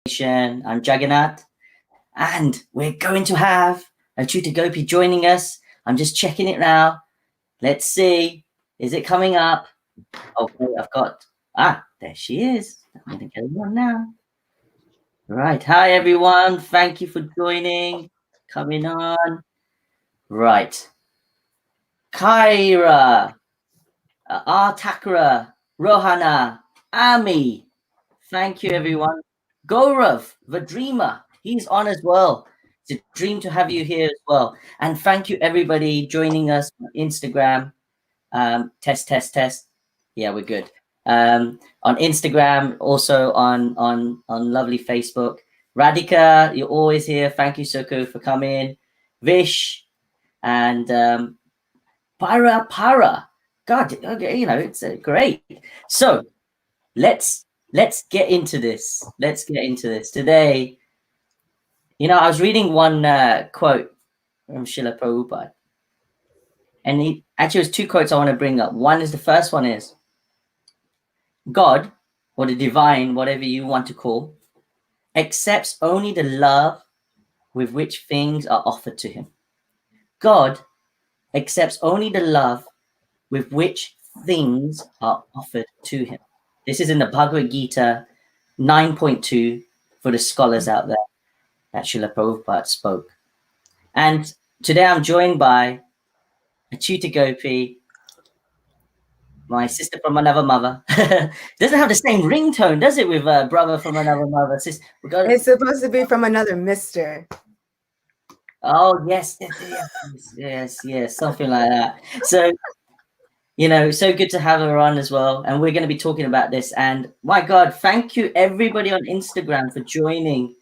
I'm Jagannath, and we're going to have Acyuta Gopi joining us. I'm just checking it now. Let's see. Is it coming up? Okay, I've got... there she is. I'm going to get her on now. Right. Hi, everyone. Thank you for joining. Coming on. Right. Kyra, Artakara, Rohana, Ami. Thank you, everyone. Gaurav, the dreamer, he's on as well. It's a dream to have you here as well. And thank you, everybody, joining us on Instagram. Test. Yeah, we're good. On Instagram, also on lovely Facebook. Radhika, you're always here. Thank you, Soko, for coming. Vish and Para. God, okay, it's great. So let's get into this. Let's get into this today. I was reading one quote from Srila Prabhupada, and he actually has two quotes I want to bring up. The first one is, God, or the divine, whatever you want to call, accepts only the love with which things are offered to him. God accepts only the love with which things are offered to him. This is in the Bhagavad Gita 9.2 for the scholars out there that Srila Prabhupada spoke. And today I'm joined by Acyuta Gopi, my sister from another mother. Doesn't have the same ringtone, does it, with brother from another mother? It's supposed to be from another mister. Oh, yes, something like that. So, so good to have her on as well. And we're going to be talking about this. And my God, thank you everybody on Instagram for joining.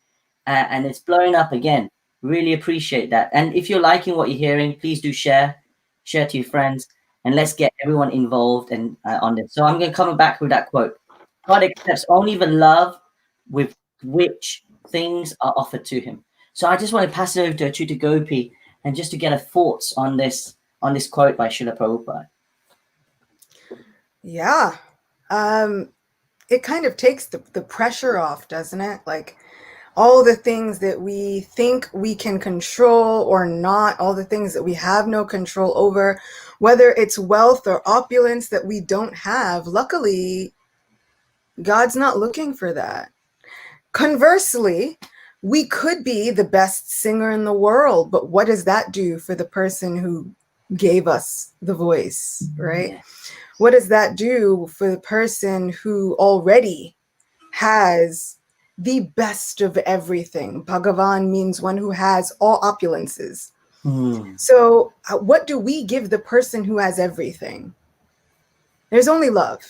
And it's blowing up again. Really appreciate that. And if you're liking what you're hearing, please do share to your friends, and let's get everyone involved and on this. So I'm going to come back with that quote. God accepts only the love with which things are offered to him. So I just want to pass it over to Acyuta Gopi and just to get her thoughts on this quote by Srila Prabhupada. Yeah. It kind of takes the pressure off, doesn't it? Like all the things that we think we can control or not, all the things that we have no control over, whether it's wealth or opulence that we don't have. Luckily, God's not looking for that. Conversely, we could be the best singer in the world, but what does that do for the person who gave us the voice, right? Yeah. What does that do for the person who already has the best of everything? Bhagavan means one who has all opulences. So what do we give the person who has everything? There's only love.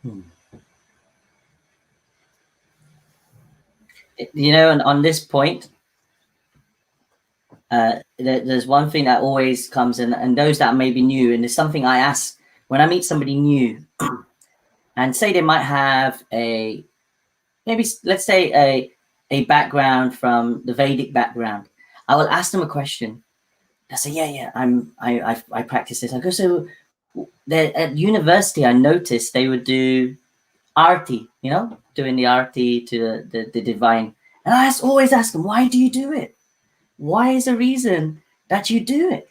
And on this point, there's one thing that always comes in, and those that may be new, and there's something I ask when I meet somebody new, and say they might have let's say a background from the Vedic background. I will ask them a question. I say, I practice this. I go, so at university, I noticed they would do arti, doing the arti to the divine. And I always ask them, why do you do it? Why is the reason that you do it?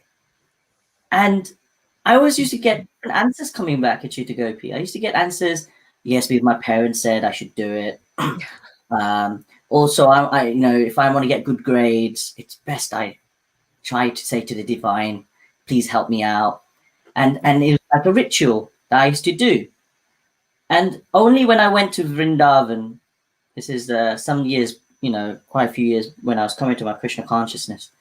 And I always used to get answers coming back at Acyuta Gopi. I used to get answers, yes, because my parents said I should do it. Also, I if I want to get good grades, it's best I try to say to the divine, please help me out. And it was like a ritual that I used to do. And only when I went to Vrindavan, this is some years, quite a few years when I was coming to my Krishna consciousness,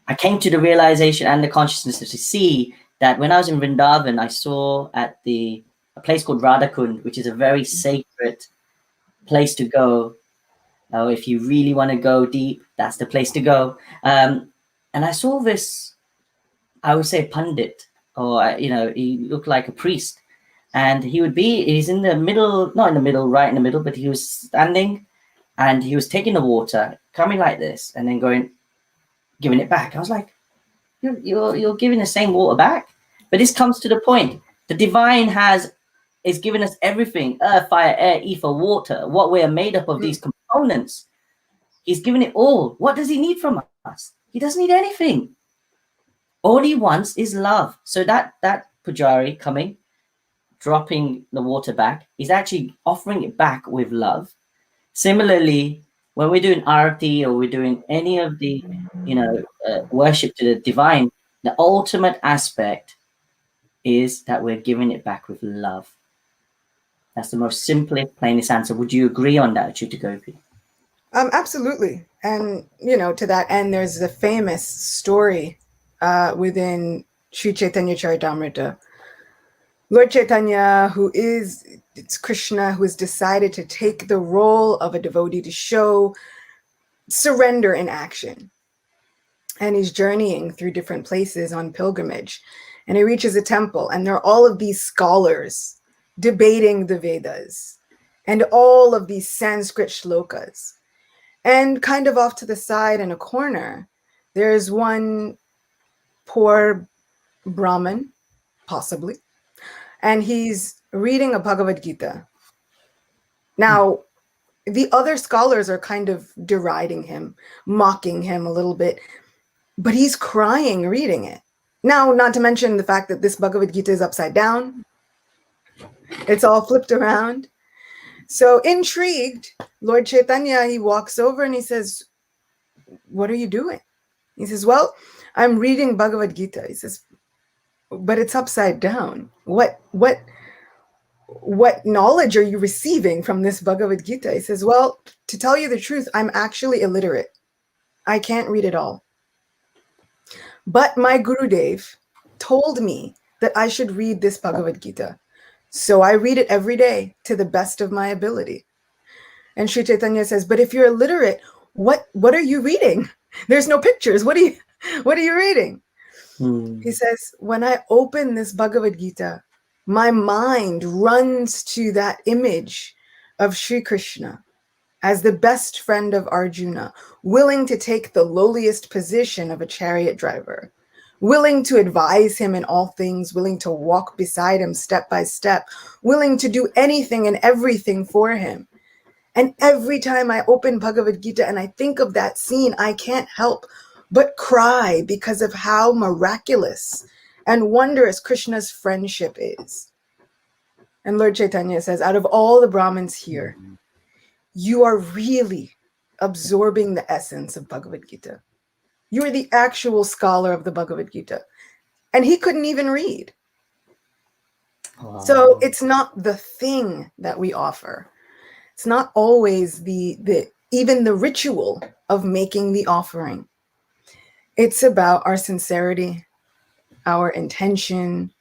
I came to the realization and the consciousness to see that when I was in Vrindavan, I saw at a place called Radhakund, which is a very sacred place to go. If you really want to go deep, that's the place to go. And I saw this, I would say, Pandit, or, he looked like a priest. And he's in the middle, not in the middle, right in the middle, but he was standing and he was taking the water, coming like this, and then giving it back. I was like, you're giving the same water back? But this comes to the point. The divine has is giving us everything: earth, fire, air, ether, water, what we are made up of, these components. He's given it all. What does he need from us? He doesn't need anything. All he wants is love. So that Pujari coming, dropping the water back, he's actually offering it back with love. Similarly, when we're doing arati or we're doing any of the, worship to the divine, the ultimate aspect is that we're giving it back with love. That's the most simplest, plainest answer. Would you agree on that, Acyuta Gopi? Absolutely. And, to that end, there's the famous story within Sri Chaitanya Charitamrita. Lord Chaitanya, it's Krishna, who has decided to take the role of a devotee to show surrender in action. And he's journeying through different places on pilgrimage. And he reaches a temple, and there are all of these scholars debating the Vedas and all of these Sanskrit shlokas. And kind of off to the side in a corner, there's one poor Brahmin, possibly, and he's reading a Bhagavad Gita. Now, the other scholars are kind of deriding him, mocking him a little bit, but he's crying reading it. Now, not to mention the fact that this Bhagavad Gita is upside down. It's all flipped around. So intrigued, Lord Chaitanya, he walks over and he says, "What are you doing?" He says, "Well, I'm reading Bhagavad Gita." He says, "But it's upside down. What knowledge are you receiving from this Bhagavad Gita?" He says, "Well, to tell you the truth, I'm actually illiterate. I can't read it all. But my Gurudev told me that I should read this Bhagavad Gita. So I read it every day to the best of my ability." And Sri Chaitanya says, "But if you're illiterate, what are you reading? There's no pictures. What are you reading?" He says, "When I open this Bhagavad Gita, my mind runs to that image of Sri Krishna as the best friend of Arjuna, willing to take the lowliest position of a chariot driver, willing to advise him in all things, willing to walk beside him step by step, willing to do anything and everything for him. And every time I open Bhagavad Gita and I think of that scene, I can't help but cry because of how miraculous and wondrous Krishna's friendship is." And Lord Chaitanya says, out of all the Brahmins here, you are really absorbing the essence of Bhagavad Gita. You are the actual scholar of the Bhagavad Gita. And he couldn't even read. Wow. So it's not the thing that we offer. It's not always even the ritual of making the offering. It's about our sincerity, our intention,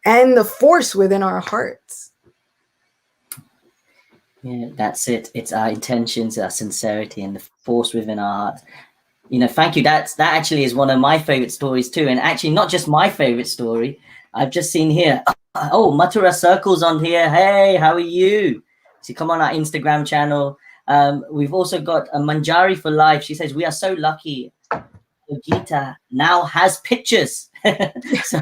and the force within our hearts. Yeah, that's it. It's our intentions, our sincerity, and the force within our hearts. Thank you. That actually is one of my favorite stories too. And actually not just my favorite story. I've just seen here. Oh, Mathura Circle's on here. Hey, how are you? So come on our Instagram channel. We've also got a Manjari for Life. She says, "We are so lucky. The Gita now has pictures." So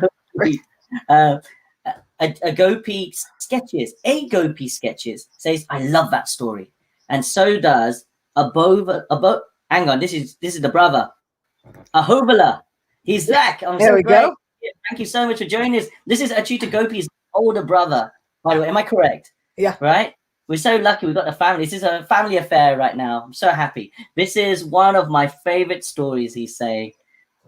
a Gopi Sketches says, "I love that story." And so does hang on, this is the brother. Ahovala. He's back. There we go. Thank you so much for joining us. This is Acyuta Gopi's older brother, by the way. Am I correct? Yeah. Right? We're so lucky we've got a family. This is a family affair right now. I'm so happy. This is one of my favorite stories, he's saying.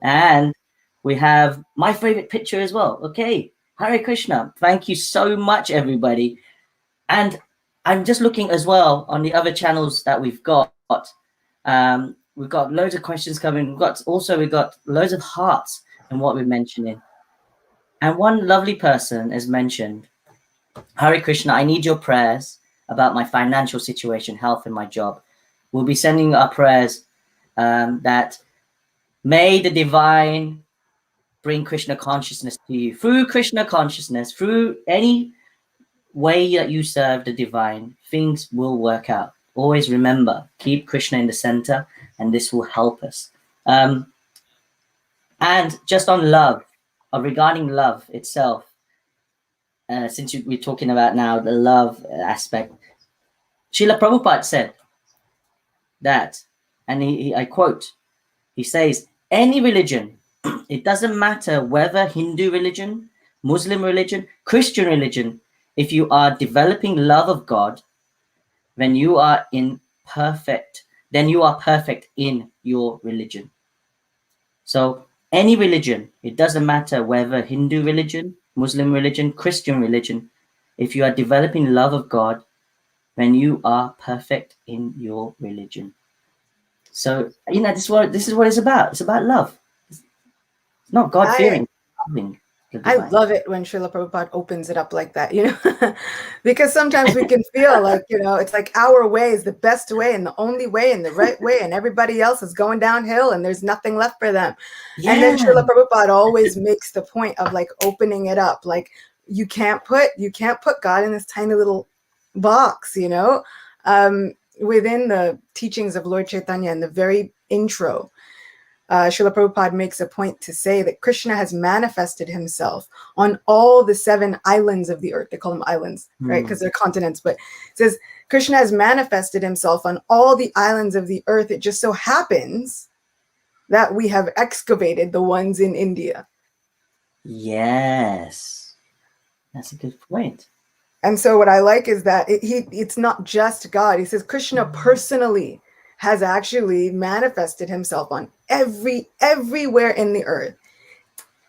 And we have my favorite picture as well. Okay. Hare Krishna. Thank you so much, everybody. And I'm just looking as well on the other channels that we've got. We've got loads of questions coming. We've got loads of hearts in what we're mentioning. And one lovely person has mentioned, "Hare Krishna, I need your prayers about my financial situation, health, and my job." We'll be sending our prayers that may the divine bring Krishna consciousness to you. Through Krishna consciousness, through any way that you serve the divine, things will work out. Always remember, keep Krishna in the center, and this will help us. And just on love, regarding love itself, since we're talking about now the love aspect, Srila Prabhupada said that, and I quote, he says, any religion, it doesn't matter whether Hindu religion, Muslim religion, Christian religion, if you are developing love of God, then you are perfect in your religion. So any religion, it doesn't matter whether Hindu religion, Muslim religion, Christian religion, if you are developing love of God, then you are perfect in your religion. So, this is what it's about. It's about love. It's not God-fearing, loving the I divine. love it when Srila Prabhupada opens it up like that, because sometimes we can feel like, it's like our way is the best way and the only way and the right way, and everybody else is going downhill and there's nothing left for them. Yeah. And then Srila Prabhupada always makes the point of like opening it up. Like you can't put God in this tiny little box, within the teachings of Lord Chaitanya in the very intro. Srila Prabhupada makes a point to say that Krishna has manifested himself on all the 7 islands of the earth. They call them islands, right? Because they're continents. But it says Krishna has manifested himself on all the islands of the earth. It just so happens that we have excavated the ones in India. Yes, that's a good point. And so what I like is that it's not just God. He says Krishna personally has actually manifested himself on everywhere in the earth.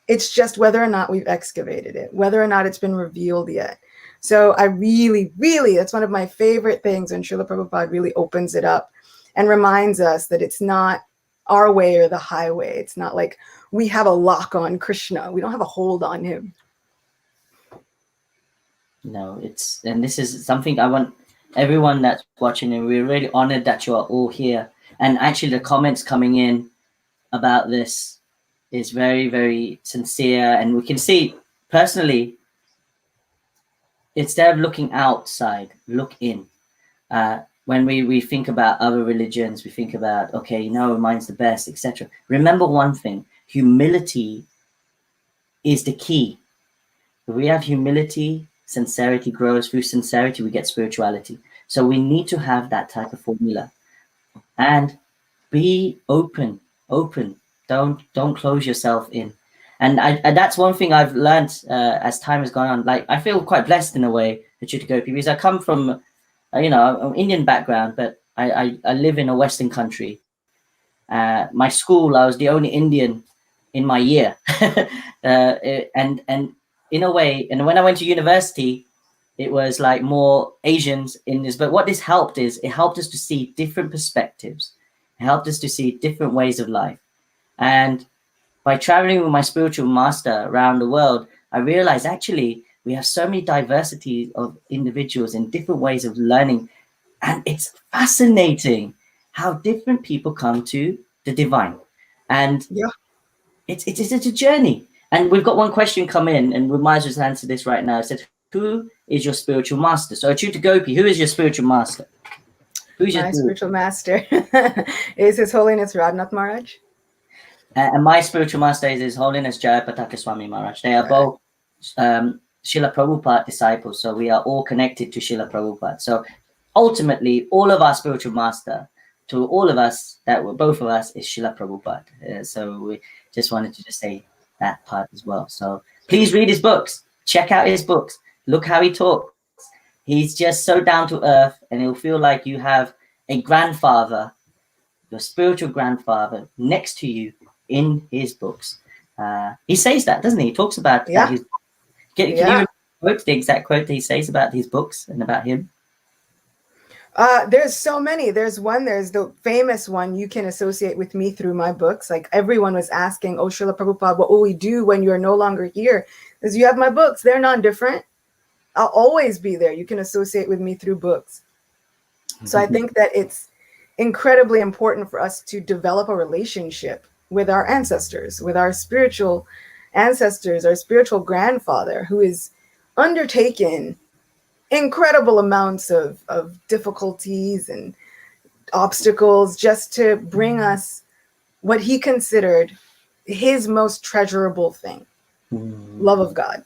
It's just whether or not we've excavated it, whether or not it's been revealed yet. So I really, really, that's one of my favorite things when Srila Prabhupada really opens it up and reminds us that it's not our way or the highway. It's not like we have a lock on Krishna. We don't have a hold on him. No, and this is something I want everyone that's watching, and we're really honored that you are all here. And actually the comments coming in about this is very, very sincere, and we can see personally, instead of looking outside, look in. When we think about other religions, we think about, okay, mine's the best, etc. Remember one thing: humility is the key. If we have humility, sincerity grows. Through sincerity, we get spirituality. So we need to have that type of formula, and be open. Don't close yourself in. And that's one thing I've learned as time has gone on. Like, I feel quite blessed in a way, Acyuta Gopi, because I come from, an Indian background, but I live in a Western country. My school, I was the only Indian in my year, and in a way, and when I went to university, it was like more Asians in this. But what this helped is it helped us to see different perspectives. It helped us to see different ways of life. And by traveling with my spiritual master around the world, I realized actually we have so many diversity of individuals in different ways of learning. And it's fascinating how different people come to the divine. And it's a journey. And we've got one question come in, and we might as well answer this right now. It said, who is your spiritual master? So Acyuta Gopi, who is your spiritual master? Who's my spiritual master is His Holiness Radhanath Maharaj. And my spiritual master is His Holiness Jayapataka Swami Maharaj. They are both Srila Prabhupada disciples. So we are all connected to Srila Prabhupada. So ultimately, all of our spiritual master, to all of us, both of us, is Srila Prabhupada. So we just wanted to just say that part as well. So please read his books. Check out his books. Look how he talks. He's just so down to earth, and it'll feel like you have a grandfather, your spiritual grandfather, next to you in his books. He says that, doesn't he? He talks about that. Can you quote the exact quote that he says about his books and about him? There's so many. There's the famous one, you can associate with me through my books. Like everyone was asking, oh, Srila Prabhupada, what will we do when you're no longer here? Because you have my books. They're non-different. I'll always be there. You can associate with me through books. So I think that it's incredibly important for us to develop a relationship with our ancestors, with our spiritual ancestors, our spiritual grandfather, who is undertaken incredible amounts of difficulties and obstacles just to bring us what he considered his most treasurable thing, love of God.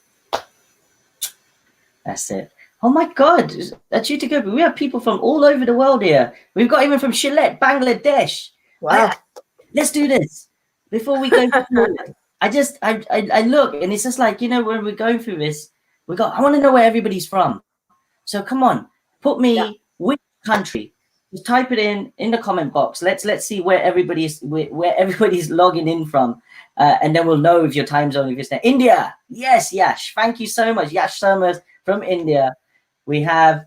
That's it. Oh my God, Acyuta Gopi, we have people from all over the world here. We've got even from Shillette, Bangladesh. Wow. Let's do this before we go forward. I look, and it's just like, when we're going through this, I want to know where everybody's from. So come on, put me which country. Just type it in the comment box. Let's see where everybody's logging in from, and then we'll know if your time zone, if it's there. India, yes, Yash, thank you so much, Yash Summers from India. We have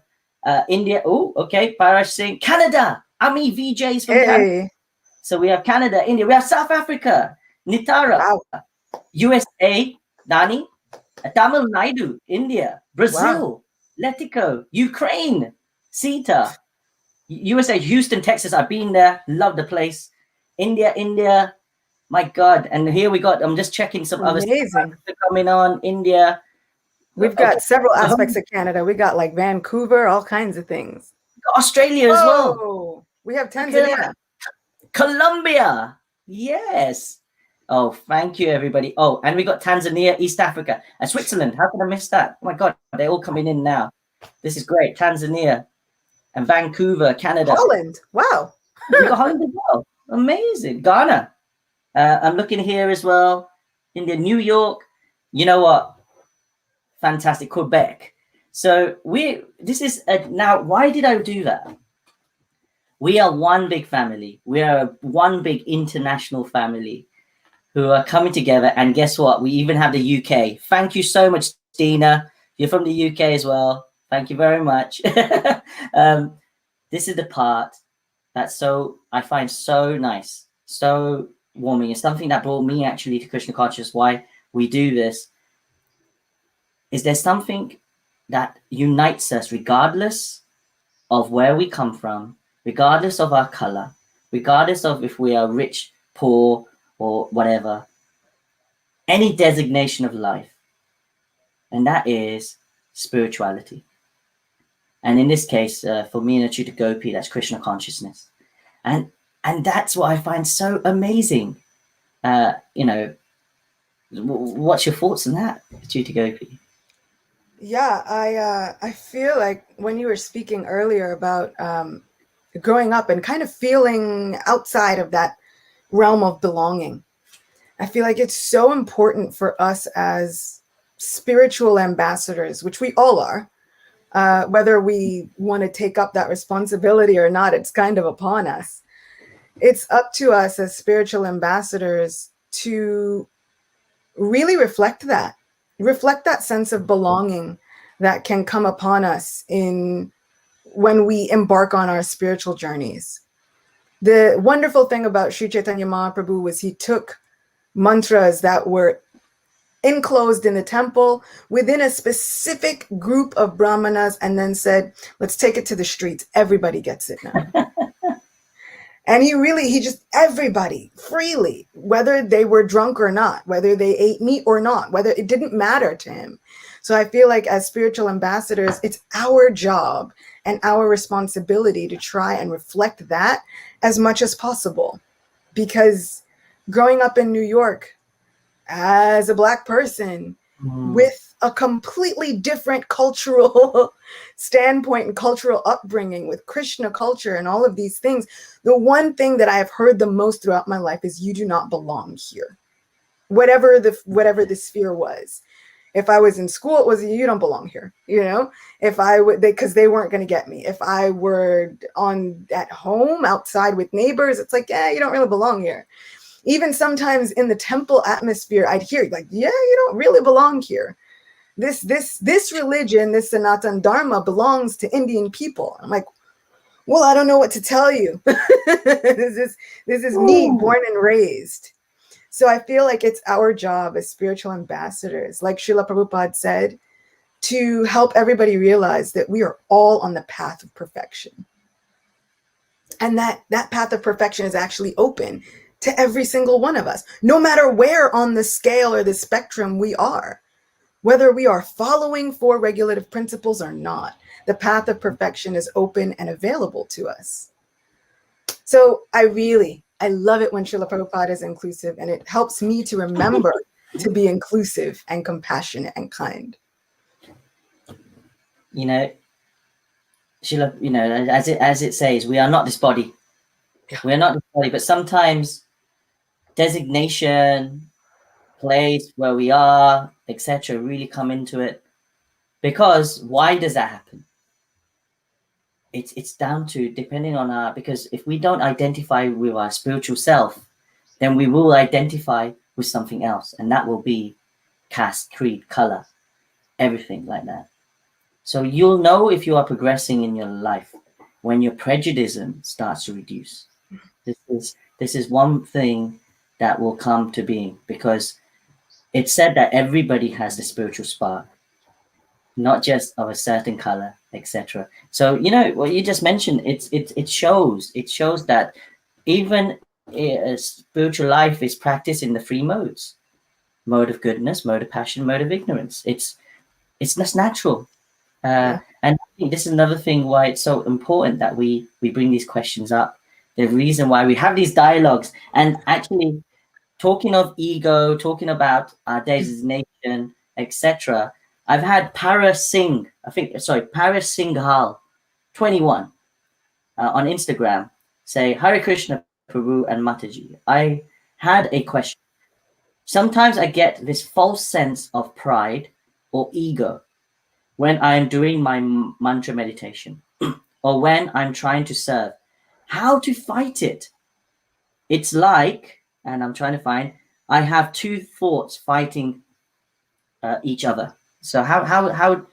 India. Oh, okay, Parash Singh, Canada. Ami VJs from Canada. So we have Canada, India. We have South Africa, Nitara, Wow. USA, Dani, Tamil Nadu, India, Brazil, Letico, Ukraine, Sita, USA, Houston, Texas. I've been there, love the place. India, my God. And here we got, I'm just checking some other stuff coming on. India. We've got several aspects of Canada. We got like Vancouver, all kinds of things. Australia as well. We have Tanzania. Colombia. Yes. Oh, thank you, everybody. Oh, and we got Tanzania, East Africa, and Switzerland. How can I miss that? Oh my God, they're all coming in now. This is great. Tanzania and Vancouver, Canada. Holland. Wow. We got Holland as well. Amazing. Ghana. I'm looking here as well. India, New York. You know what? Fantastic. Quebec. So now, why did I do that? We are one big family. We are one big international family who are coming together. And guess what? We even have the UK. Thank you so much, Dina. You're from the UK as well. Thank you very much. This is the part that I find so nice, so warming. It's something that brought me actually to Krishna consciousness. Why we do this is there something that unites us regardless of where we come from, regardless of our color, regardless of if we are rich, poor, or whatever, any designation of life, and that is spirituality. And in this case, for me and Acyuta Gopi, that's Krishna consciousness. And that's what I find so amazing. What's your thoughts on that, Acyuta Gopi? Yeah, I feel like when you were speaking earlier about growing up and kind of feeling outside of that realm of belonging, I feel like it's so important for us as spiritual ambassadors, which we all are, whether we want to take up that responsibility or not, it's kind of upon us. It's up to us as spiritual ambassadors to really reflect that sense of belonging that can come upon us when we embark on our spiritual journeys. The wonderful thing about Sri Chaitanya Mahaprabhu was he took mantras that were enclosed in the temple within a specific group of brahmanas and then said, let's take it to the streets. Everybody gets it now. And everybody freely, whether they were drunk or not, whether they ate meat or not, whether it didn't matter to him. So I feel like as spiritual ambassadors, it's our job and our responsibility to try and reflect that as much as possible. Because growing up in New York as a Black person with a completely different cultural standpoint and cultural upbringing with Krishna culture and all of these things, the one thing that I have heard the most throughout my life is you do not belong here. Whatever the sphere was. If I was in school, it was you don't belong here, if I would, because they weren't going to get me. If I were at home outside with neighbors, it's like, you don't really belong here. Even sometimes in the temple atmosphere, I'd hear like, you don't really belong here. This religion, this Sanatan Dharma belongs to Indian people. I'm like, well, I don't know what to tell you. This is me, born and raised. So I feel like it's our job as spiritual ambassadors, like Srila Prabhupada said, to help everybody realize that we are all on the path of perfection. And that path of perfection is actually open to every single one of us, no matter where on the scale or the spectrum we are, whether we are following four regulative principles or not. The path of perfection is open and available to us. So I love it when Srila Prabhupada is inclusive, and it helps me to remember to be inclusive and compassionate and kind. you know, Srila, you know, as it says, we are not this body. Yeah. We are not this body, but sometimes designation, place where we are, etc., really come into it. Because why does that happen? It's down to depending on our, because if we don't identify with our spiritual self, then we will identify with something else, and that will be caste, creed, color, everything like that. So you'll know if you are progressing in your life when your prejudice starts to reduce. This is one thing that will come to being, because it's said that everybody has the spiritual spark, not just of a certain color, etc. So you know what you just mentioned. It shows that even spiritual life is practiced in the three modes: mode of goodness, mode of passion, mode of ignorance. It's just natural. Yeah. And I think this is another thing why it's so important that we bring these questions up. The reason why we have these dialogues, and actually talking of ego, talking about our designation, etc. I've had Paras Singh, Paras Singhal, 21, on Instagram, say, Hare Krishna, Prabhu and Mataji. I had a question. Sometimes I get this false sense of pride or ego when I'm doing my mantra meditation or when I'm trying to serve. How to fight it? It's like, and I'm trying to find, I have two thoughts fighting each other. So how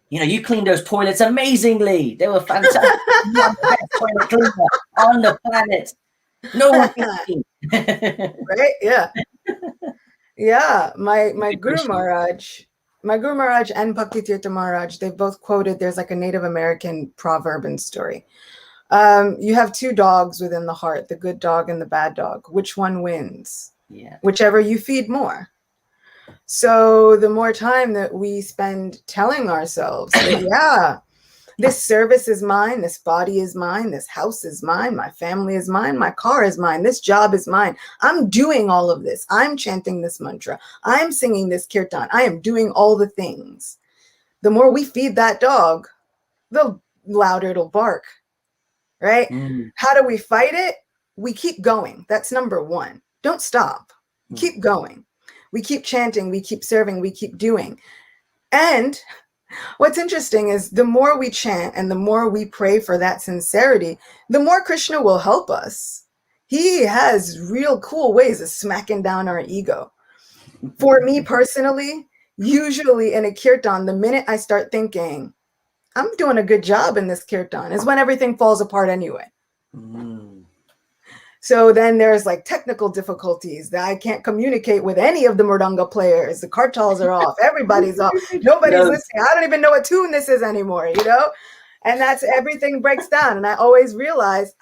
you cleaned those toilets amazingly. They were fantastic. You are the best toilet cleaner on the planet. No one can clean. Right? Yeah. Yeah. My Guru Maharaj, and Bhakti Tirtha Maharaj, they both quoted, there's like a Native American proverb and story. You have two dogs within the heart, the good dog and the bad dog. Which one wins? Yeah. Whichever you feed more. So the more time that we spend telling ourselves, yeah, this service is mine, this body is mine, this house is mine, my family is mine, my car is mine, this job is mine. I'm doing all of this. I'm chanting this mantra. I'm singing this kirtan. I am doing all the things. The more we feed that dog, the louder it'll bark, right? How do we fight it? We keep going. That's number one. Don't stop. Keep going. We keep chanting, we keep serving, we keep doing. And what's interesting is the more we chant and the more we pray for that sincerity, the more Krishna will help us. He has real cool ways of smacking down our ego. For me personally, usually in a kirtan, the minute I start thinking, I'm doing a good job in this kirtan, is when everything falls apart anyway. So then there's like technical difficulties that I can't communicate with any of the mridanga players. The kartals are off. Everybody's off. Nobody's listening. I don't even know what tune this is anymore, And that's, everything breaks down. And I always realize,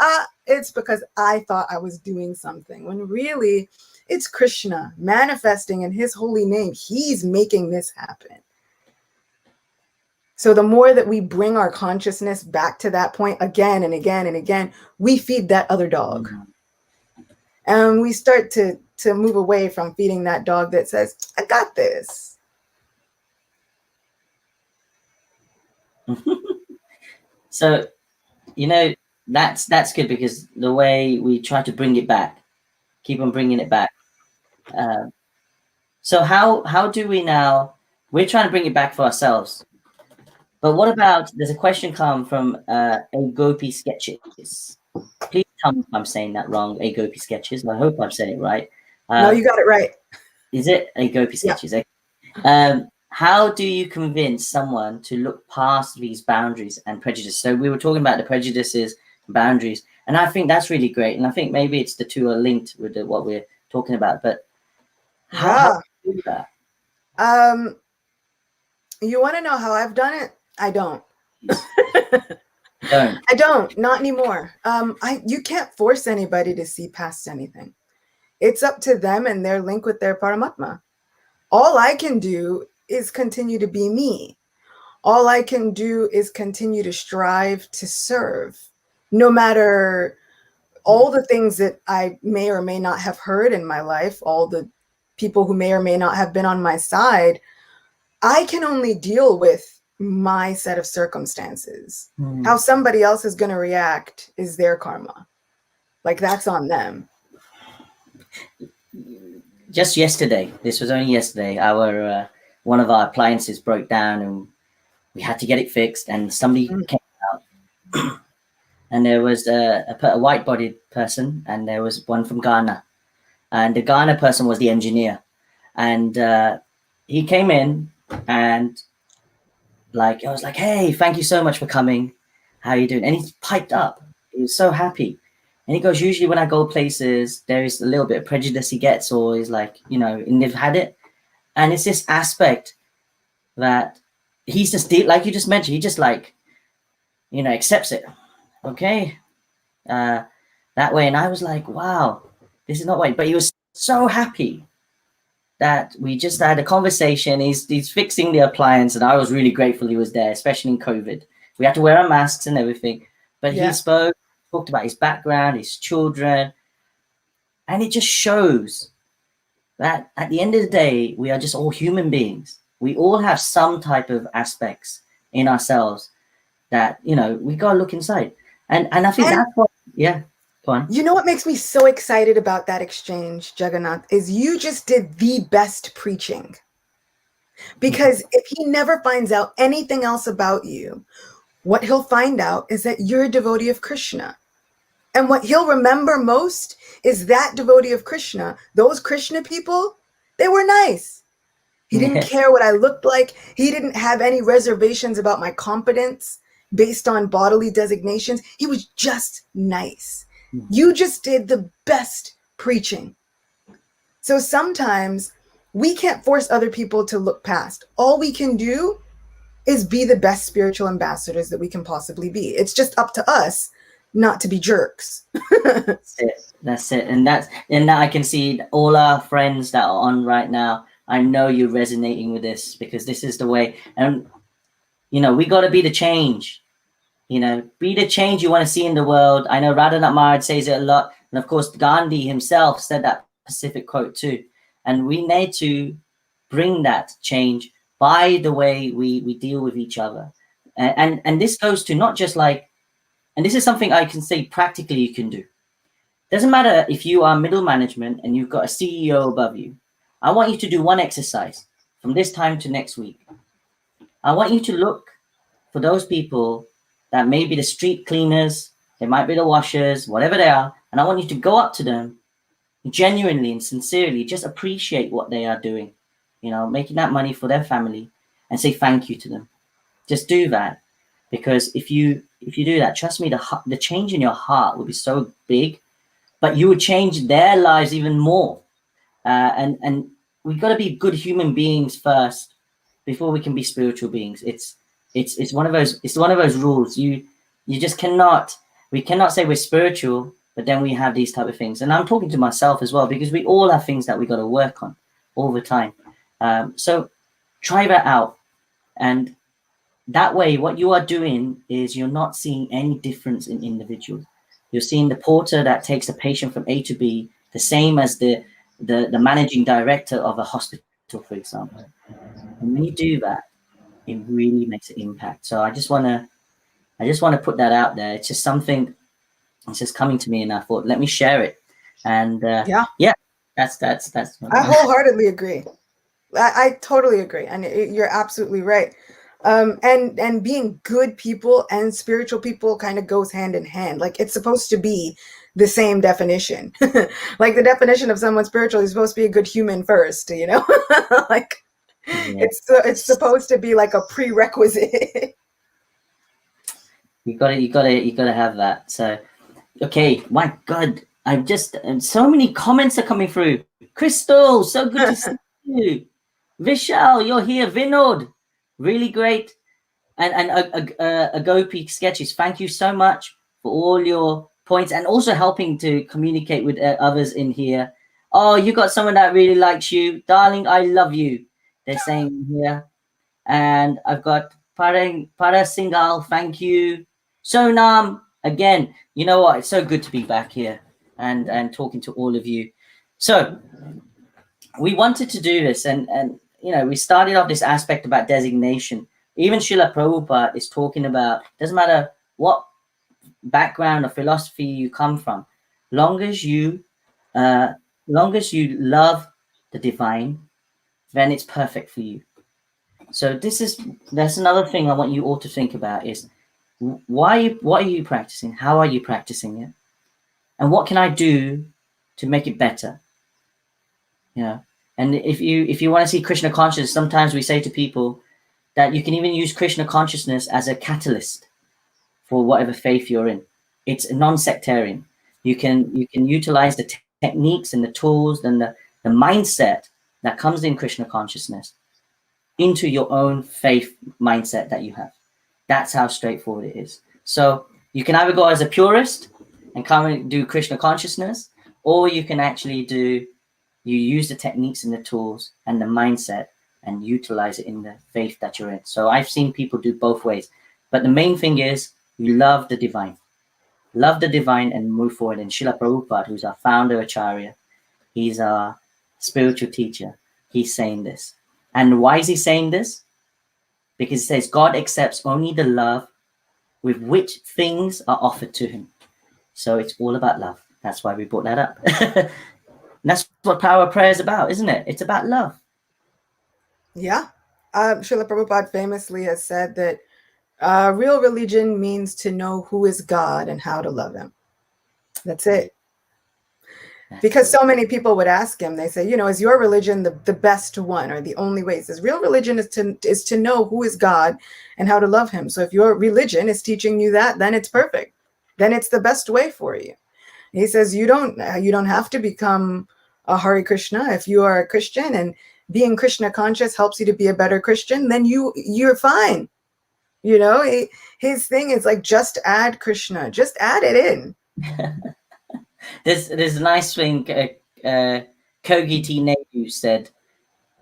it's because I thought I was doing something, when really it's Krishna manifesting in his holy name. He's making this happen. So the more that we bring our consciousness back to that point again and again and again, we feed that other dog. And we start to move away from feeding that dog that says, I got this. So, that's good, because the way we try to bring it back, keep on bringing it back. So how do we now, we're trying to bring it back for ourselves. But what about, there's a question come from a Gopi Sketches. Please tell me if I'm saying that wrong, a Gopi Sketches. I hope I'm saying it right. No, you got it right. Is it a Gopi Sketches? Yeah. How do you convince someone to look past these boundaries and prejudice? So we were talking about the prejudices, boundaries, and I think that's really great. And I think maybe it's the two are linked with what we're talking about. But how do you do that? You want to know how I've done it? I don't. Don't. I don't. Not anymore. You can't force anybody to see past anything. It's up to them and their link with their Paramatma. All I can do is continue to be me. All I can do is continue to strive to serve, no matter all the things that I may or may not have heard in my life, all the people who may or may not have been on my side. I can only deal with my set of circumstances. How somebody else is going to react is their karma. Like, that's on them. Just yesterday, this was only yesterday, our one of our appliances broke down and we had to get it fixed, and somebody came out and there was a white-bodied person, and there was one from Ghana, and the Ghana person was the engineer, and he came in, and like I was like, hey, thank you so much for coming, how are you doing? And he piped up, he was so happy. And he goes, usually when I go places, there is a little bit of prejudice he gets, or he's like, you know, and they've had it. And it's this aspect that he's just, like you just mentioned, he just like, you know, accepts it. Okay. That way. And I was like, wow, this is not right. But he was so happy that we just had a conversation. He's fixing the appliance. And I was really grateful he was there, especially in COVID. We had to wear our masks and everything. But he talked about his background, his children. And it just shows that at the end of the day, we are just all human beings. We all have some type of aspects in ourselves that, you know, we got to look inside. And I think that's what, go on. You know what makes me so excited about that exchange, Jagannath, is you just did the best preaching. Because if he never finds out anything else about you, what he'll find out is that you're a devotee of Krishna. And what he'll remember most is that devotee of Krishna, those Krishna people, they were nice. He didn't care what I looked like. He didn't have any reservations about my competence based on bodily designations. He was just nice. You just did the best preaching. So sometimes we can't force other people to look past. All we can do is be the best spiritual ambassadors that we can possibly be. It's just up to us not to be jerks. That's it. And now I can see all our friends that are on right now. I know you're resonating with this, because this is the way. And, you know, we got to be the change. You know, be the change you want to see in the world. I know Radhanath Maharaj says it a lot. And of course, Gandhi himself said that specific quote too. And we need to bring that change by the way we deal with each other. And this goes to not just like, and this is something I can say practically you can do. Doesn't matter if you are middle management and you've got a CEO above you. I want you to do one exercise from this time to next week. I want you to look for those people that may be the street cleaners, they might be the washers, whatever they are. And I want you to go up to them genuinely and sincerely, just appreciate what they are doing, you know, making that money for their family, and say thank you to them. Just do that. Because if you do that, trust me, the change in your heart will be so big, but you would change their lives even more. And we've got to be good human beings first before we can be spiritual beings. It's one of those rules. You just cannot. We cannot say we're spiritual, but then we have these type of things. And I'm talking to myself as well, because we all have things that we got to work on all the time. So try that out. And that way, what you are doing is you're not seeing any difference in individuals. You're seeing the porter that takes the patient from A to B, the same as the managing director of a hospital, for example. And when you do that, it really makes an impact. So I just want to put that out there. It's just something. It's just coming to me, and I thought, let me share it. And that's. I wholeheartedly agree. I totally agree, and you're absolutely right. And being good people and spiritual people kind of goes hand in hand. Like, it's supposed to be the same definition. Like, the definition of someone spiritual is supposed to be a good human first, you know? Like, it's supposed to be like a prerequisite. You gotta have that. So, okay, my God, so many comments are coming through. Crystal, so good to see you. Vishal, you're here. Vinod, really great. And a Gopi sketches. Thank you so much for all your points, and also helping to communicate with others in here. Oh, you got someone that really likes you, darling. I love you. They're saying here. And I've got Para Singhal. Thank you. Sonam, again. You know what? It's so good to be back here and talking to all of you. So we wanted to do this, and we started off this aspect about designation. Even Srila Prabhupada is talking about, doesn't matter what background or philosophy you come from, long as you love the divine, then it's perfect for you. So that's another thing I want you all to think about is what are you practicing? How are you practicing it? And what can I do to make it better? And if you want to see Krishna consciousness, sometimes we say to people that you can even use Krishna consciousness as a catalyst for whatever faith you're in. It's non-sectarian. You can utilize the techniques and the tools and the mindset that comes in Krishna consciousness into your own faith mindset that you have. That's how straightforward it is. So you can either go as a purist and come and do Krishna consciousness, or you can actually you use the techniques and the tools and the mindset and utilize it in the faith that you're in. So I've seen people do both ways. But the main thing is you love the divine. Love the divine and move forward. And Srila Prabhupada, who's our founder Acharya, he's our spiritual teacher, he's saying this. And why is he saying this? Because it says God accepts only the love with which things are offered to him. So it's all about love. That's why we brought that up. And that's what power of prayer is about, isn't it? It's about love. Yeah. Srila Prabhupada famously has said that real religion means to know who is God and how to love him. That's it. Because so many people would ask him, they say, is your religion the best one or the only way? He says, real religion is to know who is God and how to love him. So if your religion is teaching you that, then it's perfect. Then it's the best way for you. He says, you don't have to become a Hare Krishna. If you are a Christian and being Krishna conscious helps you to be a better Christian, then you're fine. His thing is like, just add Krishna, just add it in. There's a nice thing Kogiti Nehru said,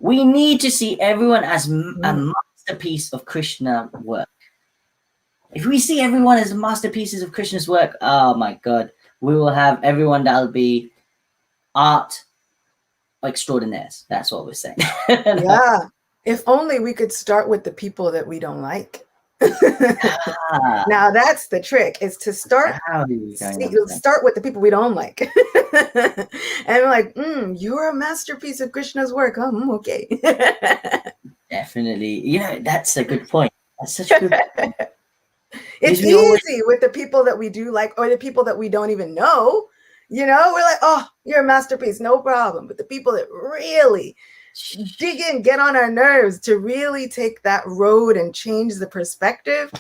we need to see everyone as a masterpiece of Krishna work. If we see everyone as masterpieces of Krishna's work, oh my God, we will have everyone that'll be art extraordinaires. That's what we're saying. Yeah. If only we could start with the people that we don't like. Now that's the trick, is to start with the people we don't like. And like, you're a masterpiece of Krishna's work. Okay. Definitely. That's a good point. That's such a good point. It's easy with the people that we do like, or the people that we don't even know. We're like, oh, you're a masterpiece, no problem. But the people that really dig in, get on our nerves, to really take that road and change the perspective,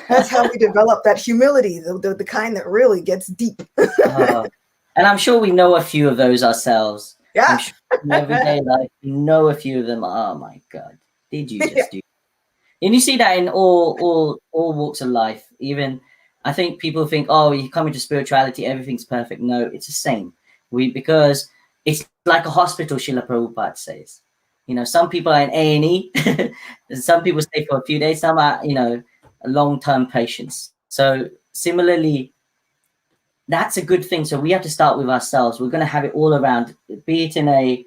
that's how we develop that humility, the kind that really gets deep. And I'm sure we know a few of those ourselves. Yeah. I'm sure in everyday life we know a few of them. Oh my God, did you just do? And you see that in all walks of life. Even I think people think, oh, you come into spirituality, everything's perfect. No, it's the same. Because it's like a hospital, Srila Prabhupada says. Some people are in A&E, some people stay for a few days, some are, long-term patients. So similarly, that's a good thing. So we have to start with ourselves. We're going to have it all around, be it in a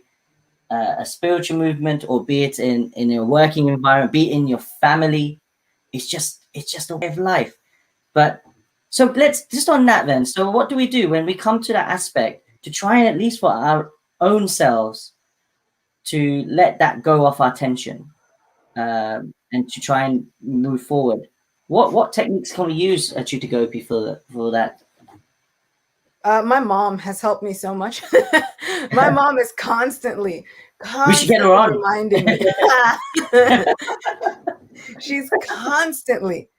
spiritual movement, or be it in a working environment, be it in your family. It's just a way of life. But so let's just on that then. So what do we do when we come to that aspect, to try and, at least for our own selves, to let that go off our tension, and to try and move forward? What techniques can we use, Acyuta Gopi, for that? My mom has helped me so much. My mom is constantly we should get her on. reminding me. She's constantly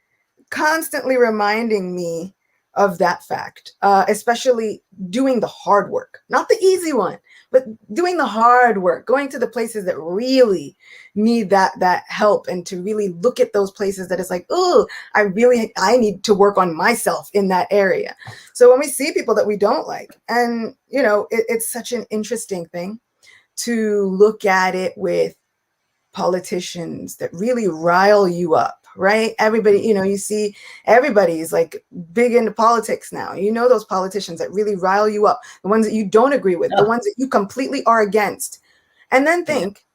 reminding me of that fact, especially doing the hard work, not the easy one, but doing the hard work, going to the places that really need that help, and to really look at those places that is like, oh, I need to work on myself in that area. So when we see people that we don't like, and it's such an interesting thing to look at it with politicians that really rile you up. Right? Everybody, you see everybody's like big into politics now. Those politicians that really rile you up, the ones that you don't agree with, the ones that you completely are against. And then think,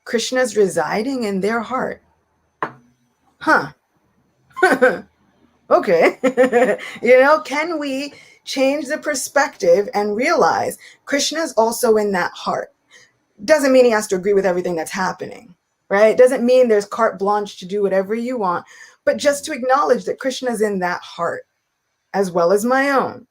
Krishna's residing in their heart. Huh. Okay. Can we change the perspective and realize Krishna's also in that heart? Doesn't mean he has to agree with everything that's happening, right? Doesn't mean there's carte blanche to do whatever you want, but just to acknowledge that Krishna's in that heart as well as my own.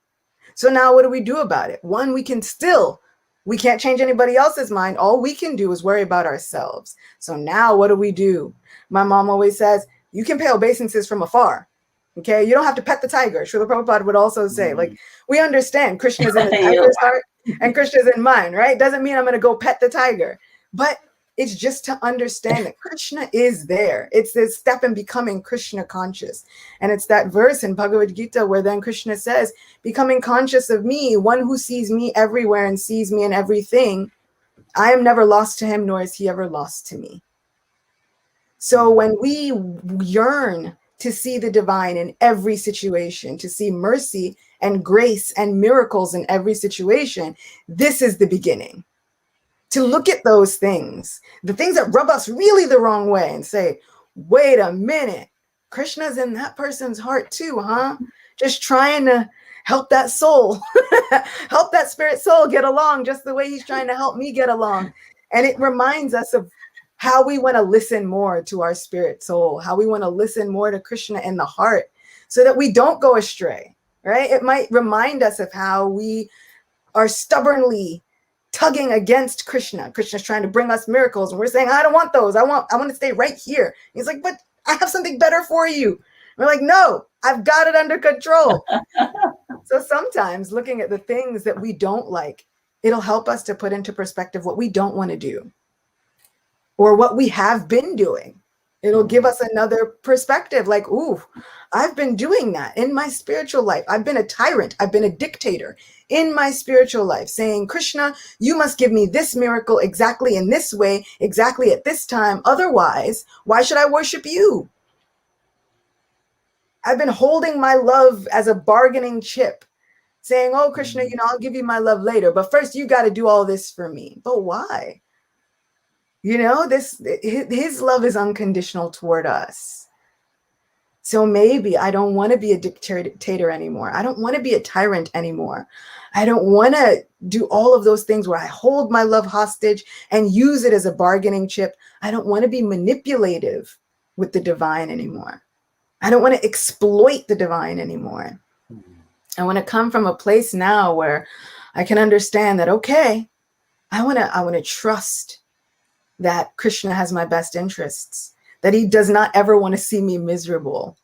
So now what do we do about it? One, we can't change anybody else's mind. All we can do is worry about ourselves. So now what do? My mom always says, you can pay obeisances from afar. Okay, you don't have to pet the tiger. Srila Prabhupada would also say, like, we understand Krishna's in the tiger's heart and Krishna's in mine, right? Doesn't mean I'm going to go pet the tiger, but it's just to understand that Krishna is there. It's this step in becoming Krishna conscious. And it's that verse in Bhagavad Gita where then Krishna says, becoming conscious of me, one who sees me everywhere and sees me in everything, I am never lost to him, nor is he ever lost to me. So when we yearn to see the divine in every situation, to see mercy and grace and miracles in every situation, this is the beginning. To look at those things, the things that rub us really the wrong way and say, wait a minute, Krishna's in that person's heart too, huh? Just trying to help that soul, help that spirit soul get along just the way he's trying to help me get along. And it reminds us of how we want to listen more to our spirit soul, how we want to listen more to Krishna in the heart so that we don't go astray, right? It might remind us of how we are stubbornly tugging against Krishna. Krishna's trying to bring us miracles and we're saying, I don't want those. I want to stay right here. He's like, but I have something better for you. We're like, no, I've got it under control. So sometimes looking at the things that we don't like, it'll help us to put into perspective what we don't want to do or what we have been doing. It'll give us another perspective like, ooh, I've been doing that in my spiritual life. I've been a tyrant. I've been a dictator in my spiritual life saying, Krishna, you must give me this miracle exactly in this way, exactly at this time. Otherwise, why should I worship you? I've been holding my love as a bargaining chip saying, oh, Krishna, I'll give you my love later. But first you got to do all this for me. But why? His love is unconditional toward us. So maybe I don't want to be a dictator anymore. I don't want to be a tyrant anymore. I don't want to do all of those things where I hold my love hostage and use it as a bargaining chip. I don't want to be manipulative with the divine anymore. I don't want to exploit the divine anymore. I want to come from a place now where I can understand that, okay, I want to trust that Krishna has my best interests, that he does not ever want to see me miserable.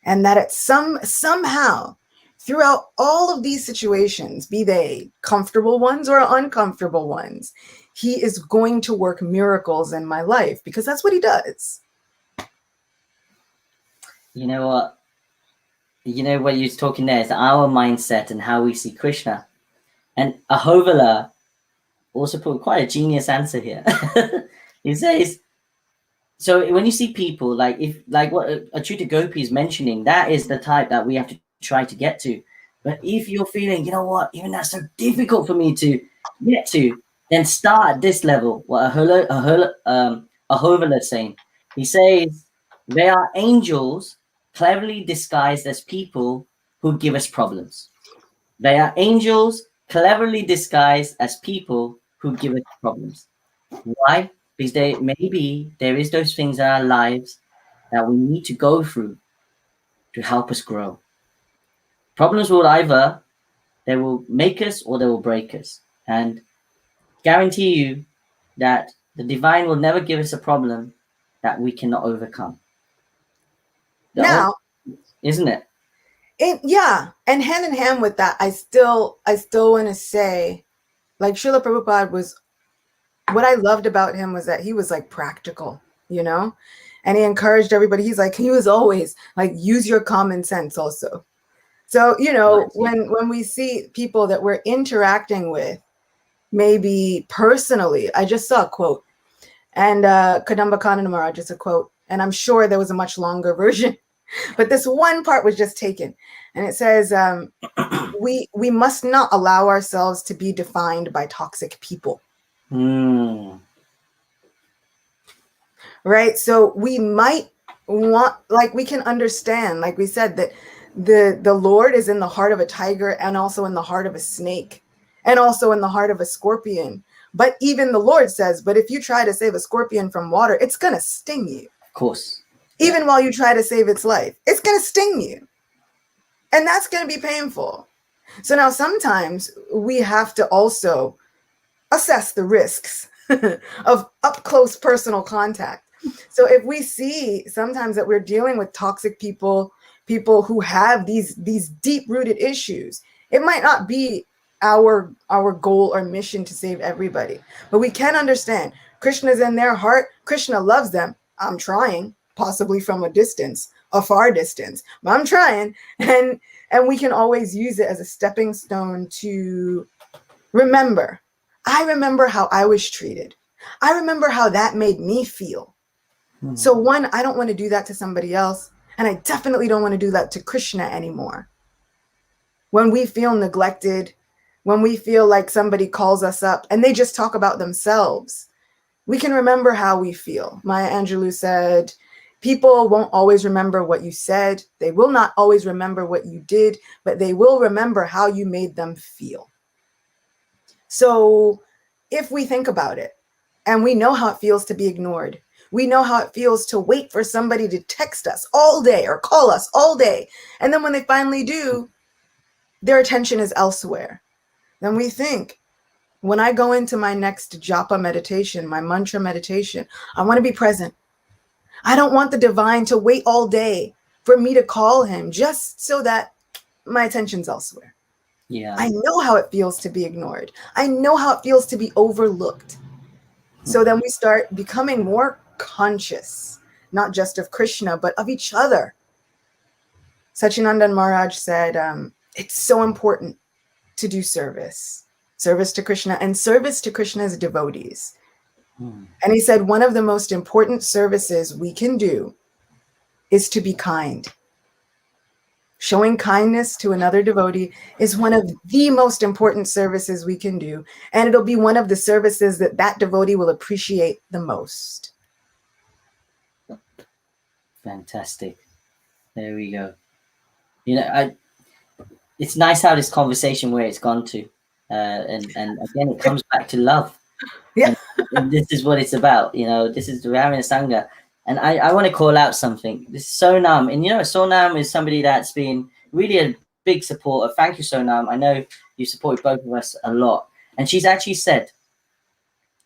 And that at somehow throughout all of these situations, be they comfortable ones or uncomfortable ones, he is going to work miracles in my life because that's what he does. You know what? What you're talking there is our mindset and how we see Krishna. And Ahovala also put quite a genius answer here. He says, so when you see people like what Acyuta Gopi is mentioning, that is the type that we have to try to get to. But if you're feeling, you know what, even that's so difficult for me to get to, then start at this level. What Ahovala is saying. He says, they are angels cleverly disguised as people who give us problems. They are angels cleverly disguised as people who give us problems. Why? Because maybe there is those things in our lives that we need to go through to help us grow. Problems will they will make us or they will break us. And guarantee you that the divine will never give us a problem that we cannot overcome. Now, isn't it? Yeah. And hand in hand with that, I still want to say, like Srila Prabhupada what I loved about him was that he was like practical, and he encouraged everybody. He was always like, use your common sense also. So, when we see people that we're interacting with, maybe personally, I just saw a quote and Kadamba Kanana Maharaj just a quote, and I'm sure there was a much longer version, but this one part was just taken. And it says, we must not allow ourselves to be defined by toxic people. right? So we might want, like, we can understand, like we said, that the Lord is in the heart of a tiger and also in the heart of a snake and also in the heart of a scorpion. But even the Lord says, but if you try to save a scorpion from water, it's going to sting you. Of course. Even while you try to save its life, it's going to sting you. And that's going to be painful. So now sometimes we have to also assess the risks of up close personal contact. So if we see sometimes that we're dealing with toxic people, people who have these deep rooted issues, it might not be our goal or mission to save everybody, but we can understand Krishna's in their heart. Krishna loves them. I'm trying, possibly from a distance, a far distance, but I'm trying. And we can always use it as a stepping stone to remember. I remember how I was treated. I remember how that made me feel. So one, I don't want to do that to somebody else. And I definitely don't want to do that to Krishna anymore. When we feel neglected, when we feel like somebody calls us up and they just talk about themselves, we can remember how we feel. Maya Angelou said, people won't always remember what you said. They will not always remember what you did, but they will remember how you made them feel. So if we think about it, and we know how it feels to be ignored, we know how it feels to wait for somebody to text us all day or call us all day, and then when they finally do, their attention is elsewhere. Then we think, when I go into my next japa meditation, my mantra meditation, I want to be present. I don't want the divine to wait all day for me to call him just so that my attention's elsewhere. Yeah. I know how it feels to be ignored. I know how it feels to be overlooked. So then we start becoming more conscious, not just of Krishna, but of each other. Sachinandan Maharaj said, it's so important to do service to Krishna and service to Krishna's devotees. And he said, one of the most important services we can do is to be kind. Showing kindness to another devotee is one of the most important services we can do. And it'll be one of the services that that devotee will appreciate the most. Fantastic. There we go. You know, it's nice how this conversation where it's gone to. And again, it comes back to love. Yeah. And this is what it's about. You know, this is, we're having a Sangha. And I want to call out something. This is Sonam. And, you know, Sonam is somebody that's been really a big supporter. Thank you, Sonam. I know you supported both of us a lot. And she's actually said,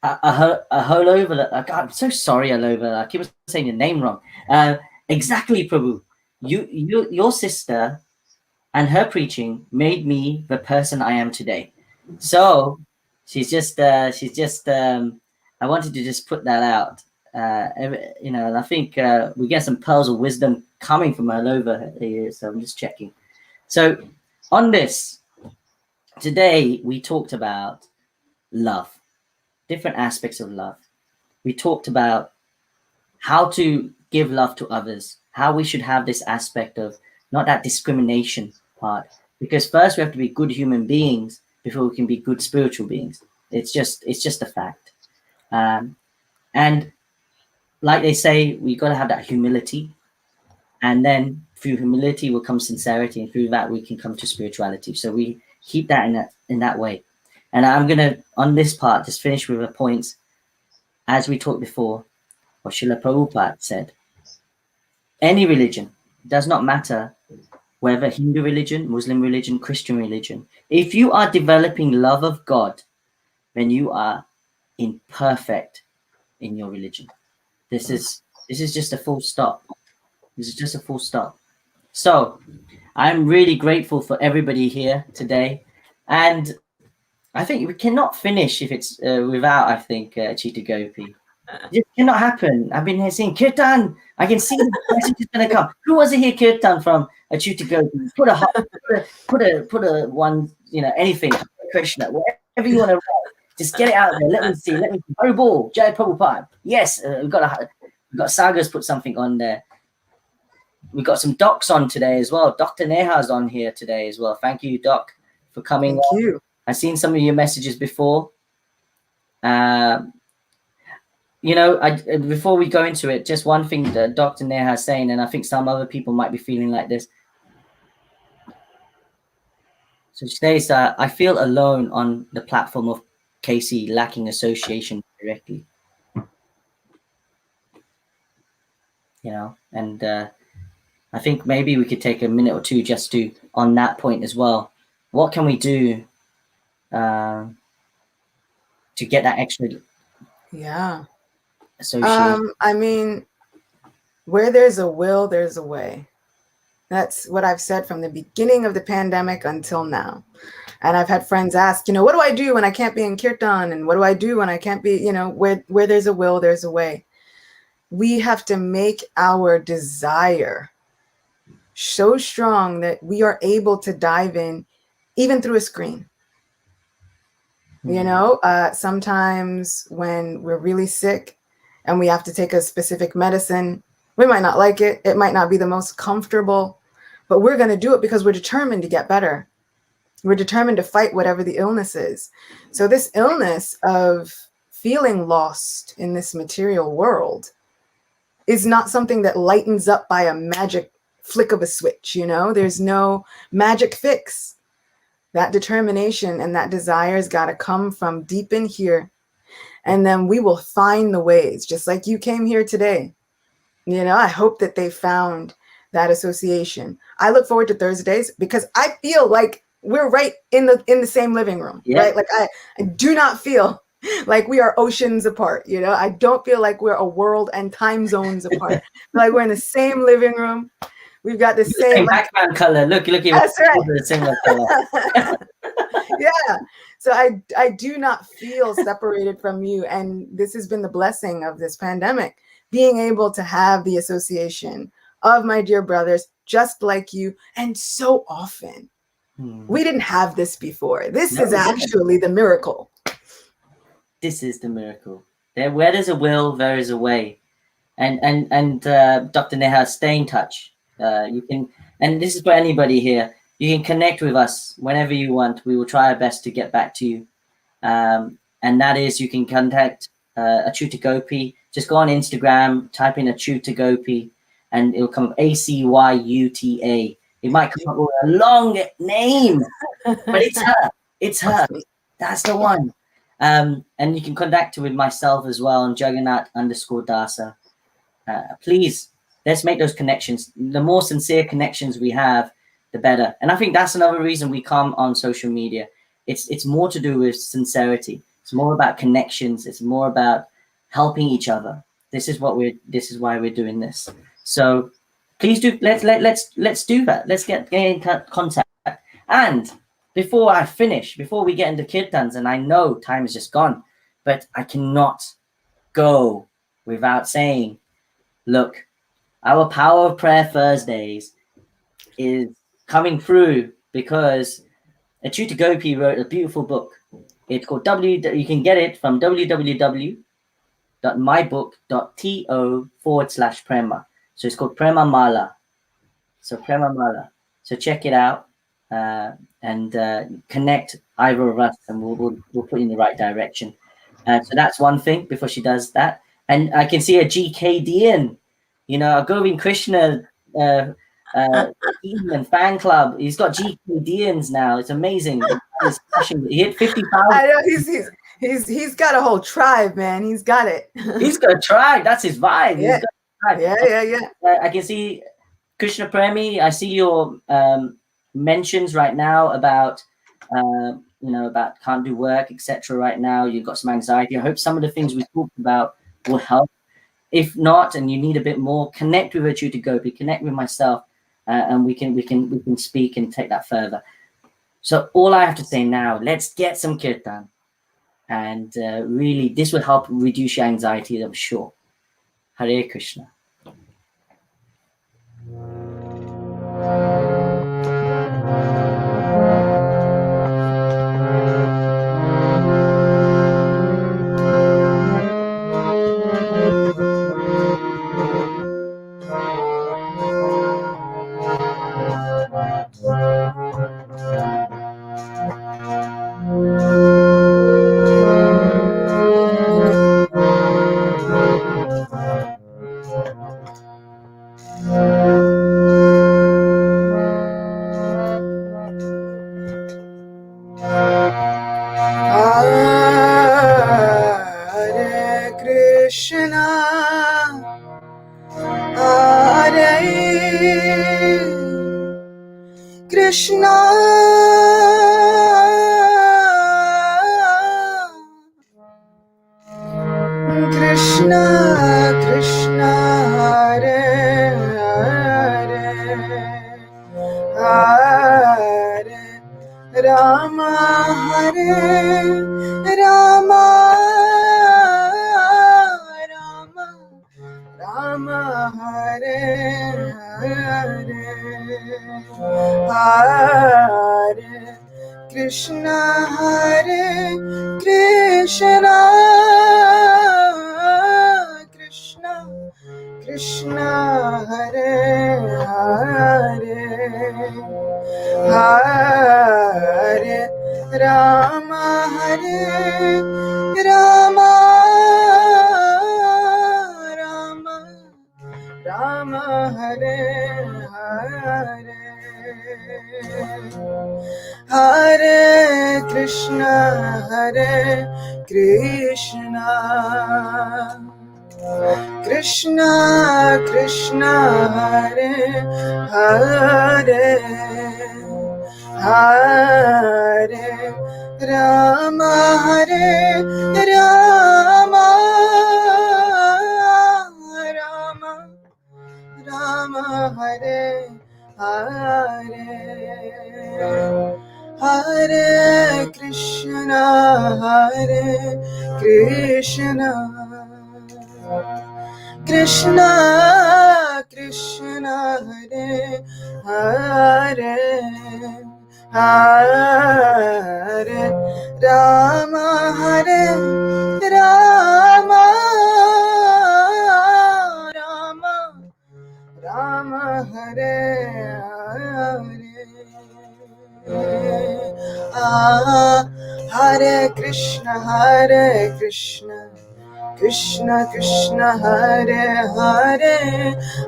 Aholova, I'm so sorry, Aholova. I keep saying your name wrong. Exactly, Prabhu. Your sister and her preaching made me the person I am today. So she's just I wanted to just put that out. You know, and I think we get some pearls of wisdom coming from her over here. So I'm just checking. So on this, today we talked about love, different aspects of love. We talked about how to give love to others, how we should have this aspect of not that discrimination part, because first we have to be good human beings before we can be good spiritual beings. It's just a fact. And like they say, we got to have that humility, and then through humility will come sincerity, and through that we can come to spirituality. So we keep that in that way. And I'm gonna, on this part, just finish with the points as we talked before. What Srila Prabhupada said: any religion, does not matter whether Hindu religion, Muslim religion, Christian religion. If you are developing love of God, then you are imperfect in your religion. This is just a full stop. This is just a full stop. So I'm really grateful for everybody here today. And I think we cannot finish if it's without, I think, Acyuta Gopi. It cannot happen. I've been here seeing Kirtan. I can see the message is going to come. Who wants to hear Kirtan from Acyuta Gopi? Put a one, you know, anything, Krishna, whatever you want to write. Just get it out there. Let me see. Hari Bol, Jai Prabhupada. Yes, we've got Sagar's put something on there. We've got some docs on today as well. Dr. Neha's on here today as well. Thank you, Doc, for coming on. You. I've seen some of your messages before. before we go into it, just one thing that Dr. Neha is saying, and I think some other people might be feeling like this. So she says, I feel alone on the platform of Casey, lacking association directly. And I think maybe we could take a minute or two just to, on that point as well, what can we do to get that extra association? I mean, where there's a will, there's a way. That's what I've said from the beginning of the pandemic until now. And I've had friends ask, what do I do when I can't be in kirtan? And what do I do when I can't be, where there's a will, there's a way. We have to make our desire so strong that we are able to dive in, even through a screen. Sometimes when we're really sick and we have to take a specific medicine, we might not like it. It might not be the most comfortable, but we're going to do it because we're determined to get better. We're determined to fight whatever the illness is. So this illness of feeling lost in this material world is not something that lightens up by a magic flick of a switch. There's no magic fix. That determination and that desire has got to come from deep in here. And then we will find the ways, just like you came here today. I hope that they found that association. I look forward to Thursdays because I feel like we're right in the same living room, right? Like I do not feel like we are oceans apart. I don't feel like we're a world and time zones apart. Like we're in the same living room. We've got the same background color. Look. That's right. The similar color. Yeah. So I do not feel separated from you. And this has been the blessing of this pandemic, being able to have the association of my dear brothers, just like you. And so often we didn't have this before. This is actually the miracle. This is the miracle. Where there's a will, there is a way. And Dr. Neha, stay in touch. You can, and this is for anybody here, you can connect with us whenever you want. We will try our best to get back to you. And that is, you can contact Acyuta Gopi. Just go on Instagram, type in Acyuta Gopi, and it'll come up Acyuta. It might come up with a long name, but it's her. It's her. That's the one. And you can contact her with myself as well on Jagannath_Dasa. Please, let's make those connections. The more sincere connections we have, the better. And I think that's another reason we come on social media. It's more to do with sincerity. It's more about connections. It's more about helping each other. This is why we're doing this. So please do. Let's do that. Let's get in contact. And before we get into kirtans, and I know time is just gone, but I cannot go without saying, look, our Power of Prayer Thursdays is coming through because Acyuta Gopi wrote a beautiful book. It's called you can get it from www.mybook.to/Prema. So it's called Prema Mala. So Prema Mala. So check it out and connect either of us, and we'll put you in the right direction. So that's one thing before she does that. And I can see a GKDian, a Govind Krishna team and fan club. He's got GKDians now. It's amazing. He hit 50,000. I know he's got a whole tribe, man. He's got it. He's got a tribe. That's his vibe. Yeah. Yeah. I can see Krishna Premi. I see your mentions right now about about can't do work, etc. Right now, you've got some anxiety. I hope some of the things we talked about will help. If not, and you need a bit more, connect with Acyuta Gopi, connect with myself, and we can speak and take that further. So all I have to say now, let's get some kirtan, and really this will help reduce your anxiety, I'm sure. Hare Krishna. Krishna, Krishna, Krishna, Hare Hare, Hare Rama, Hare Rama, Rama Rama, Hare Hare, Hare Krishna, Hare Krishna, Krishna Krishna, Hare Hare, Hare Rama, Hare Rama, Rama Rama, Hare Hare, Hare Krishna, Hare Krishna, Krishna Krishna, Hare Hare, Hare Rama, Hare Rama, Rama Rama, Hare Hare, Hare Krishna, Hare Krishna, Krishna Krishna, Hare Hare, Hare Rama, Hare Rama, Rama Rama, Hare Hare, Hare Krishna, Krishna Krishna, Hare Hare,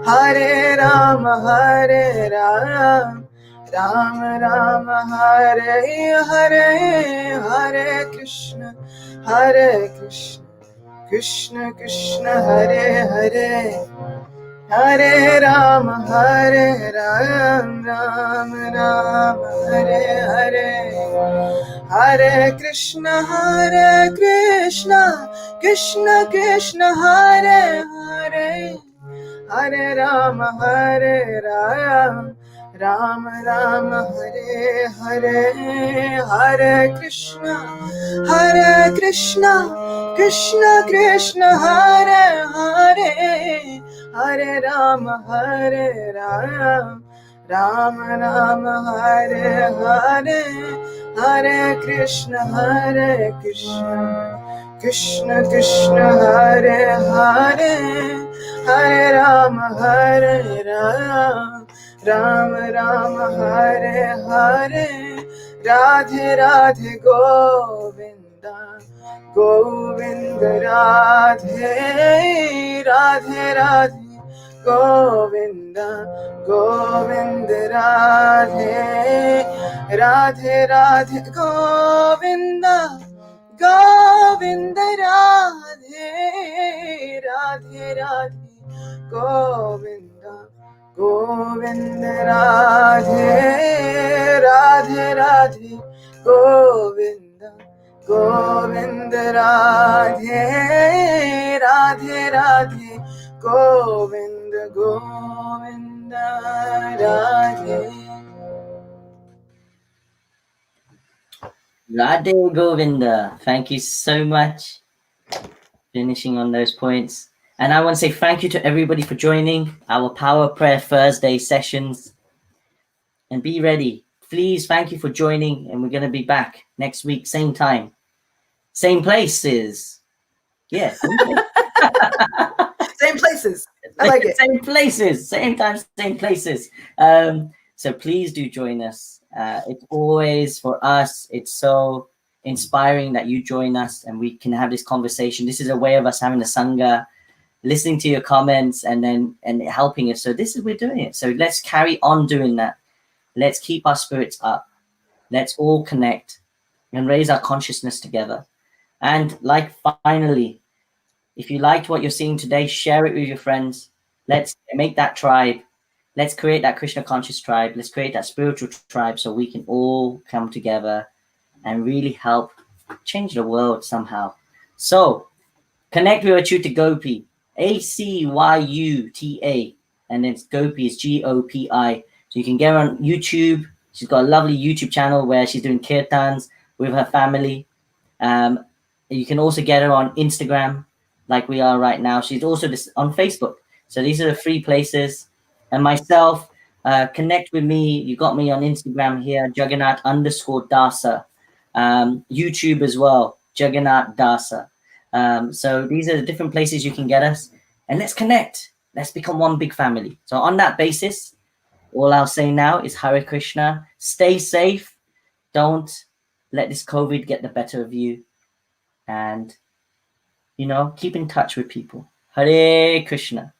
Hare Rama, Hare Rama, Rama Rama, Hare Hare, Hare Krishna, Krishna Krishna, Hare Hare, Hare Rama, Hare Rama, Rama Rama, Hare Hare, Hare Krishna, Krishna Krishna, Hare Hare, Hare Rama, Hare Rama, Rama Rama, Hare Hare, Hare Krishna, Krishna Krishna, Hare Hare, Hare Rama, Hare Rama, Rama Rama, Hare Hare, Hare Krishna, Krishna Krishna, Hare Hare, Hare Rama, Hare Rama, Rama Rama, Hare Hare, Radhe Radhe Govinda, Govinda Radhe, Radhe Radhe Govinda, Govinda Radhe, Radhe Radhe Govinda, Govinda Radhe, Radhe Radhe Govinda, Govinda Radhe, Radhe Radhe Govinda, Govinda Radhe, Radhe Radhe Govinda, Govinda Radhe. Radhe Govinda. Thank you so much. Finishing on those points. And I want to say thank you to everybody for joining our Power Prayer Thursday sessions. And be ready. Please, thank you for joining. And we're going to be back next week, same time, same places. Yeah. Same places. I like it. Same places, same time, same places. So please do join us. It's always, for us, it's so inspiring that you join us and we can have this conversation. This is a way of us having a sangha, listening to your comments and helping us. So this is, we're doing it. So let's carry on doing that. Let's keep our spirits up. Let's all connect and raise our consciousness together. And like, finally, if you liked what you're seeing today, share it with your friends. Let's make that tribe. let's create that Krishna conscious tribe. Let's create that spiritual tribe so we can all come together and really help change the world somehow. So connect with Acyuta Gopi, Acyuta, and then Gopi is Gopi. So you can get her on YouTube. She's got a lovely YouTube channel where she's doing kirtans with her family. You can also get her on Instagram, like we are right now. She's also on Facebook. So these are the 3 places. And myself, connect with me. You got me on Instagram here, Jagannath_Dasa. YouTube as well, Jagannath Dasa. So these are the different places you can get us. And let's connect. Let's become one big family. So on that basis, all I'll say now is Hare Krishna. Stay safe. Don't let this COVID get the better of you. And, keep in touch with people. Hare Krishna.